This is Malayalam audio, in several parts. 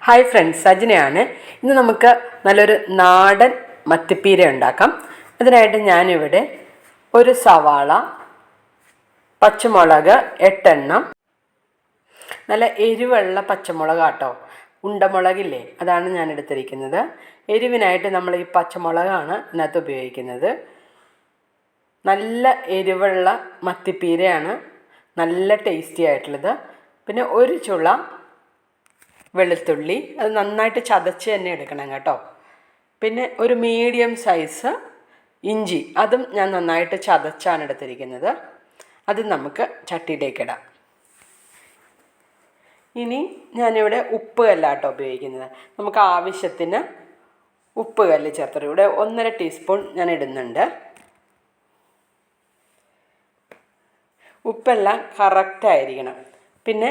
Hi friends, സജിനയാണ്. ഇന്ന് നമുക്ക് നല്ലൊരു നാടൻ മത്തിപ്പീര ഉണ്ടാക്കാം. അതിനായിട്ട് ഞാനിവിടെ ഒരു സവാള, പച്ചമുളക് 8 എണ്ണം, നല്ല എരിവുള്ള പച്ചമുളക് കേട്ടോ, ഉണ്ടമുളകില്ലേ, അതാണ് ഞാൻ എടുത്തിരിക്കുന്നത്. എരിവിനായിട്ട് നമ്മൾ ഈ പച്ചമുളകാണ് ഇതിനകത്ത് ഉപയോഗിക്കുന്നത്. നല്ല എരിവുള്ള മത്തിപ്പീരയാണ്, നല്ല ടേസ്റ്റി ആയിട്ടുള്ളത്. പിന്നെ ഒരു ചുള വെളുത്തുള്ളി, അത് നന്നായിട്ട് ചതച്ച് തന്നെ എടുക്കണം കേട്ടോ. പിന്നെ ഒരു മീഡിയം സൈസ് ഇഞ്ചി, അതും ഞാൻ നന്നായിട്ട് ചതച്ചാണ് എടുത്തിരിക്കുന്നത്. അത് നമുക്ക് ചട്ടിയിലേക്ക് ഇടാം. ഇനി ഞാനിവിടെ ഉപ്പ് കല്ലാട്ടോ ഉപയോഗിക്കുന്നത്. നമുക്ക് ആവശ്യത്തിന് ഉപ്പ് കല്ല് ചേർത്തിട്ട് ഇവിടെ 1.5 ടീസ്പൂൺ ഞാൻ ഇടുന്നുണ്ട്. ഉപ്പെല്ലാം കറക്റ്റായിരിക്കണം. പിന്നെ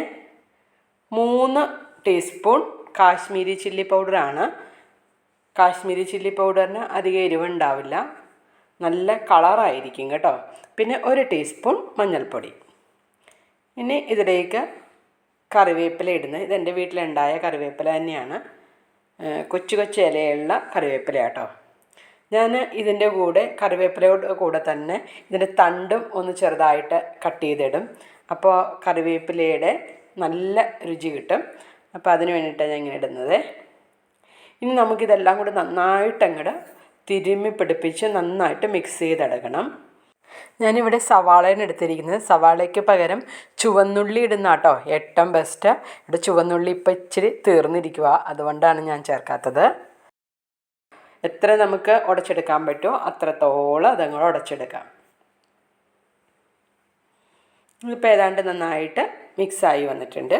3 ടീസ്പൂൺ കാശ്മീരി ചില്ലി പൗഡറാണ്. കാശ്മീരി ചില്ലി പൗഡറിന് അധികം എരിവുണ്ടാവില്ല, നല്ല കളറായിരിക്കും കേട്ടോ. പിന്നെ 1 ടീസ്പൂൺ മഞ്ഞൾപ്പൊടി. ഇനി ഇതിലേക്ക് കറിവേപ്പില ഇടുന്നത്, ഇതെൻ്റെ വീട്ടിലുണ്ടായ കറിവേപ്പില തന്നെയാണ്, കൊച്ചു കൊച്ചു ഇലയുള്ള കറിവേപ്പില കേട്ടോ. ഞാൻ ഇതിൻ്റെ കൂടെ കറിവേപ്പിലയുടെ കൂടെ തന്നെ ഇതിൻ്റെ തണ്ടും ഒന്ന് ചെറുതായിട്ട് കട്ട് ചെയ്തിടും. അപ്പോൾ കറിവേപ്പിലയുടെ നല്ല രുചി കിട്ടും. അപ്പോൾ അതിന് വേണ്ടിയിട്ടാണ് ഞാൻ ഇങ്ങനെ ഇടുന്നത്. ഇനി നമുക്കിതെല്ലാം കൂടി നന്നായിട്ട് അങ്ങോട്ട് തിരുമ്മി പിടിപ്പിച്ച് നന്നായിട്ട് മിക്സ് ചെയ്തെടുക്കണം. ഞാനിവിടെ സവാളയാണ് എടുത്തിരിക്കുന്നത്. സവാളയ്ക്ക് പകരം ചുവന്നുള്ളി ഇടുന്ന കേട്ടോ ഏറ്റവും ബെസ്റ്റ്. ഇവിടെ ചുവന്നുള്ളി ഇപ്പം ഇച്ചിരി തീർന്നിരിക്കുക, അതുകൊണ്ടാണ് ഞാൻ ചേർക്കാത്തത്. എത്ര നമുക്ക് ഉടച്ചെടുക്കാൻ പറ്റുമോ അത്രത്തോളം അതങ്ങോട്ട് ഉടച്ചെടുക്കാം. ഇപ്പോൾ ഏതാണ്ട് നന്നായിട്ട് മിക്സായി വന്നിട്ടുണ്ട്.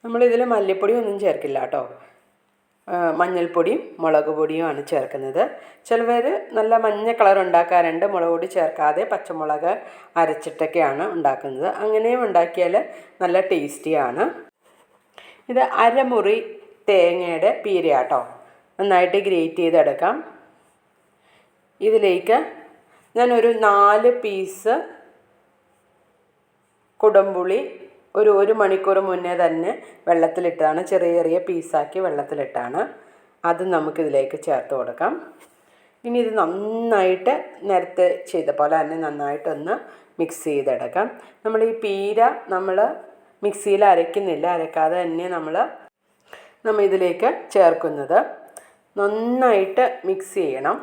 നമ്മളിതിൽ മല്ലിപ്പൊടി ഒന്നും ചേർക്കില്ല കേട്ടോ, മഞ്ഞൾപ്പൊടിയും മുളക് പൊടിയുമാണ് ചേർക്കുന്നത്. ചിലവർ നല്ല മഞ്ഞ കളർ ഉണ്ടാക്കാറുണ്ട്, മുളക് പൊടി ചേർക്കാതെ പച്ചമുളക് അരച്ചിട്ടൊക്കെയാണ് ഉണ്ടാക്കുന്നത്. അങ്ങനെയും ഉണ്ടാക്കിയാൽ നല്ല ടേസ്റ്റിയാണ്. ഇത് അരമുറി തേങ്ങയുടെ പീരയാട്ടോ, നന്നായിട്ട് ഗ്രേറ്റ് ചെയ്തെടുക്കാം. ഇതിലേക്ക് ഞാനൊരു 4 പീസ് കുടംപുളി ഒരു മണിക്കൂർ മുന്നേ തന്നെ വെള്ളത്തിലിട്ടാണ്, ചെറിയ ചെറിയ പീസാക്കി വെള്ളത്തിലിട്ടാണ്. അത് നമുക്കിതിലേക്ക് ചേർത്ത് കൊടുക്കാം. ഇനി ഇത് നന്നായിട്ട് നേരത്തെ ചെയ്ത പോലെ തന്നെ നന്നായിട്ടൊന്ന് മിക്സ് ചെയ്തെടുക്കാം. നമ്മൾ ഈ പീര നമ്മൾ മിക്സിയിൽ അരയ്ക്കുന്നില്ല, അരക്കാതെ തന്നെ നമ്മൾ ഇതിലേക്ക് ചേർക്കുന്നത്. നന്നായിട്ട് മിക്സ് ചെയ്യണം.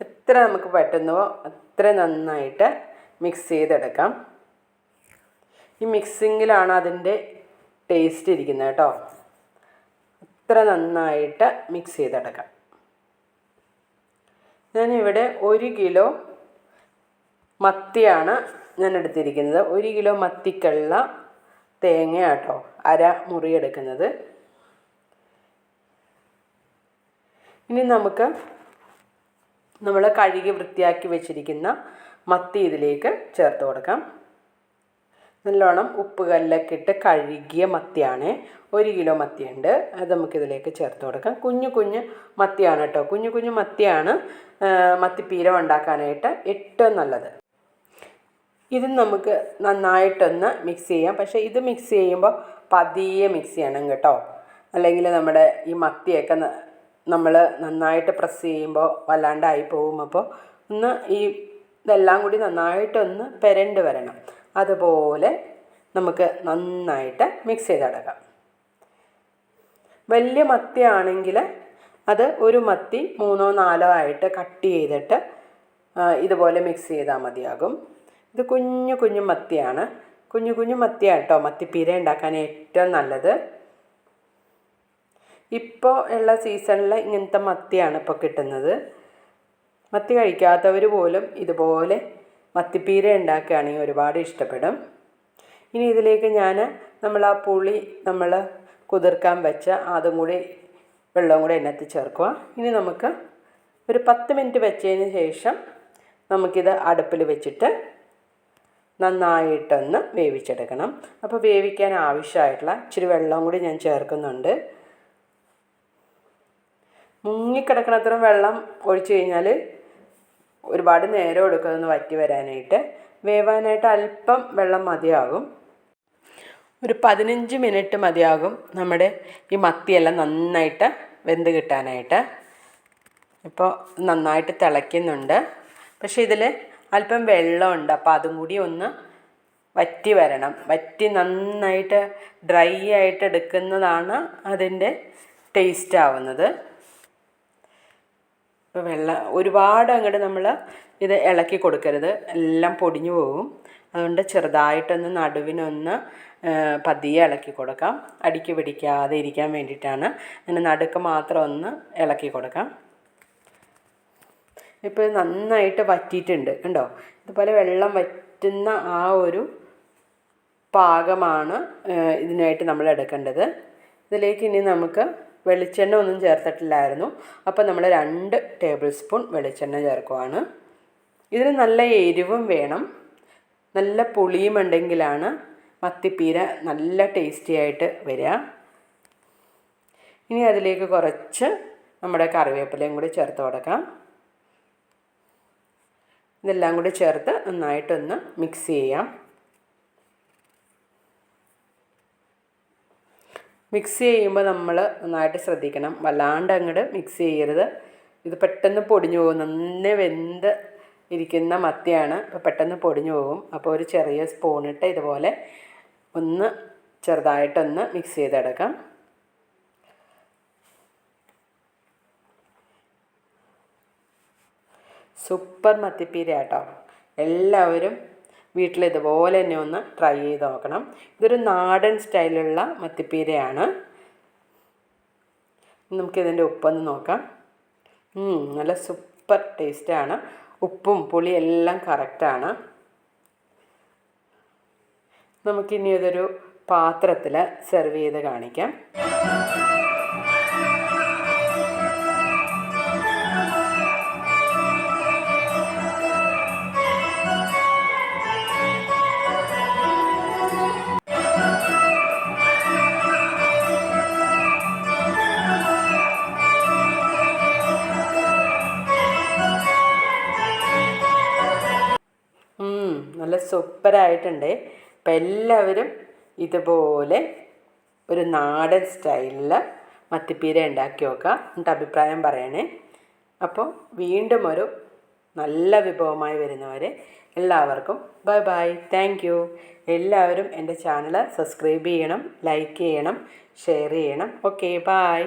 എത്ര നമുക്ക് പറ്റുന്നുവോ അത്ര നന്നായിട്ട് മിക്സ് ചെയ്തെടുക്കാം. ഈ മിക്സിങ്ങിലാണ് അതിൻ്റെ ടേസ്റ്റ് ഇരിക്കുന്നത് കേട്ടോ. അത്ര നന്നായിട്ട് മിക്സ് ചെയ്തെടുക്കാം. ഞാനിവിടെ 1 കിലോ മത്തിയാണ് ഞാൻ എടുത്തിരിക്കുന്നത്. 1 കിലോ മത്തിക്കുള്ള തേങ്ങ കേട്ടോ, അര മുറി എടുക്കുന്നത്. ഇനി നമുക്ക് നമ്മൾ കഴുകി വൃത്തിയാക്കി വെച്ചിരിക്കുന്ന മത്തി ഇതിലേക്ക് ചേർത്ത് കൊടുക്കാം. നല്ലോണം ഉപ്പ് കല്ലൊക്കെ ഇട്ട് കഴുകിയ മത്തിയാണ്, 1 കിലോ മത്തിയുണ്ട്. അത് നമുക്കിതിലേക്ക് ചേർത്ത് കൊടുക്കാം. കുഞ്ഞു കുഞ്ഞു മത്തിയാണ് കേട്ടോ, കുഞ്ഞു കുഞ്ഞു മത്തിയാണ് മത്തിപ്പീര ഉണ്ടാക്കാനായിട്ട് ഏറ്റവും നല്ലത്. ഇത് നമുക്ക് നന്നായിട്ടൊന്ന് മിക്സ് ചെയ്യാം. പക്ഷേ ഇത് മിക്സ് ചെയ്യുമ്പോൾ പതിയെ മിക്സ് ചെയ്യണം കേട്ടോ, അല്ലെങ്കിൽ നമ്മുടെ ഈ മത്തിയൊക്കെ നമ്മൾ നന്നായിട്ട് പ്രസ് ചെയ്യുമ്പോൾ വല്ലാണ്ടായി പോകും. അപ്പോൾ ഒന്ന് ഇതെല്ലാം കൂടി നന്നായിട്ടൊന്ന് പെരണ്ട് വരണം. അതുപോലെ നമുക്ക് നന്നായിട്ട് മിക്സ് ചെയ്തെടുക്കാം. വലിയ മത്തിയാണെങ്കിൽ അത് ഒരു മത്തി 3-4 ആയിട്ട് കട്ട് ചെയ്തിട്ട് ഇതുപോലെ മിക്സ് ചെയ്താൽ മതിയാകും. ഇത് കുഞ്ഞു കുഞ്ഞു മത്തിയാണ്, കുഞ്ഞു കുഞ്ഞു മത്തിയാണ് കേട്ടോ മത്തിപ്പീര ഉണ്ടാക്കാൻ ഏറ്റവും നല്ലത്. ഇപ്പോൾ ഉള്ള സീസണിൽ ഇങ്ങനത്തെ മത്തിയാണ് ഇപ്പോൾ കിട്ടുന്നത്. മത്തി കഴിക്കാത്തവർ പോലും ഇതുപോലെ മത്തിപ്പീര ഉണ്ടാക്കുകയാണെങ്കിൽ ഒരുപാട് ഇഷ്ടപ്പെടും. ഇനി ഇതിലേക്ക് നമ്മൾ ആ പുളി നമ്മൾ കുതിർക്കാൻ വെച്ച അതും കൂടി വെള്ളവും കൂടി അതിനകത്ത് ചേർക്കുക. ഇനി നമുക്ക് ഒരു 10 മിനിറ്റ് വെച്ചതിന് ശേഷം നമുക്കിത് അടുപ്പിൽ വെച്ചിട്ട് നന്നായിട്ടൊന്ന് വേവിച്ചെടുക്കണം. അപ്പോൾ വേവിക്കാൻ ആവശ്യമായിട്ടുള്ള ഇച്ചിരി വെള്ളവും കൂടി ഞാൻ ചേർക്കുന്നുണ്ട്. മുങ്ങിക്കിടക്കണത്ര വെള്ളം ഒഴിച്ചു കഴിഞ്ഞാൽ ഒരുപാട് നേരം എടുക്കും അതൊന്ന് വറ്റി വരാനായിട്ട്. വേവാനായിട്ട് അല്പം വെള്ളം മതിയാകും. ഒരു 15 മിനിറ്റ് മതിയാകും നമ്മുടെ ഈ മത്തിയെല്ലാം നന്നായിട്ട് വെന്ത് കിട്ടാനായിട്ട്. ഇപ്പോൾ നന്നായിട്ട് തിളയ്ക്കുന്നുണ്ട്. പക്ഷേ ഇതിൽ അല്പം വെള്ളമുണ്ട്. അപ്പോൾ അതും കൂടി ഒന്ന് വറ്റി വരണം. വറ്റി നന്നായിട്ട് ഡ്രൈ ആയിട്ട് എടുക്കുന്നതാണ് അതിൻ്റെ ടേസ്റ്റ് ആവുന്നത്. ഇപ്പോൾ ഒരുപാട് അങ്ങോട്ട് നമ്മൾ ഇത് ഇളക്കി കൊടുക്കരുത്, എല്ലാം പൊടിഞ്ഞു പോകും. അതുകൊണ്ട് ചെറുതായിട്ടൊന്ന് നടുവിനൊന്ന് പതിയെ ഇളക്കി കൊടുക്കാം. അടിക്ക് പിടിക്കാതെ ഇരിക്കാൻ വേണ്ടിയിട്ടാണ് അങ്ങനെ നടുക്ക് മാത്രം ഒന്ന് ഇളക്കി കൊടുക്കാം. ഇപ്പോൾ നന്നായിട്ട് വറ്റിയിട്ടുണ്ട്, കണ്ടോ? ഇതുപോലെ വെള്ളം വറ്റുന്ന ആ ഒരു പാകമാണ് ഇതിനായിട്ട് നമ്മൾ എടുക്കേണ്ടത്. ഇതിലേക്ക് ഇനി നമുക്ക് വെളിച്ചെണ്ണ ഒന്നും ചേർത്തിട്ടില്ലായിരുന്നു. അപ്പോൾ നമ്മൾ 2 ടേബിൾ സ്പൂൺ വെളിച്ചെണ്ണ ചേർക്കുവാണ്. ഇതിന് നല്ല എരിവും വേണം, നല്ല പുളിയും ഉണ്ടെങ്കിലാണ് മത്തിപ്പീര നല്ല ടേസ്റ്റി ആയിട്ട് വരിക. ഇനി അതിലേക്ക് കുറച്ച് നമ്മുടെ കറിവേപ്പിലയും കൂടി ചേർത്ത് കൊടുക്കാം. ഇതെല്ലാം കൂടി ചേർത്ത് നന്നായിട്ടൊന്ന് മിക്സ് ചെയ്യാം. മിക്സ് ചെയ്യുമ്പോൾ നമ്മൾ നന്നായിട്ട് ശ്രദ്ധിക്കണം, വല്ലാണ്ട് അങ്ങോട്ട് മിക്സ് ചെയ്യരുത്. ഇത് പെട്ടെന്ന് പൊടിഞ്ഞു പോകും. നന്നെ വെന്ത് ഇരിക്കുന്ന മത്തിയാണ്, അപ്പോൾ പെട്ടെന്ന് പൊടിഞ്ഞു പോകും. അപ്പോൾ ഒരു ചെറിയ സ്പൂണിട്ട് ഇതുപോലെ ഒന്ന് ചെറുതായിട്ടൊന്ന് മിക്സ് ചെയ്തെടുക്കാം. സൂപ്പർ മത്തിപ്പീര കേട്ടോ. എല്ലാവരും വീട്ടിൽ ഇതുപോലെ തന്നെ ഒന്ന് ട്രൈ ചെയ്ത് നോക്കണം. ഇതൊരു നാടൻ സ്റ്റൈലുള്ള മത്തിപ്പീരയാണ്. നമുക്കിതിൻ്റെ ഉപ്പൊന്ന് നോക്കാം. നല്ല സൂപ്പർ ടേസ്റ്റാണ്. ഉപ്പും പുളി എല്ലാം കറക്റ്റാണ്. നമുക്കിനി ഇതൊരു പാത്രത്തിൽ സെർവ് ചെയ്ത് കാണിക്കാം. നല്ല സൂപ്പറായിട്ടുണ്ട്. അപ്പം എല്ലാവരും ഇതുപോലെ ഒരു നാടൻ സ്റ്റൈലിൽ മത്തിപ്പീര ഉണ്ടാക്കി നോക്കുക, എന്നിട്ട് അഭിപ്രായം പറയണേ. അപ്പോൾ വീണ്ടും ഒരു നല്ല വിഭവമായി വരുന്നവരെ എല്ലാവർക്കും ബൈ ബൈ, താങ്ക് യു. എല്ലാവരും എൻ്റെ ചാനൽ സബ്സ്ക്രൈബ് ചെയ്യണം, ലൈക്ക് ചെയ്യണം, ഷെയർ ചെയ്യണം. Okay, by.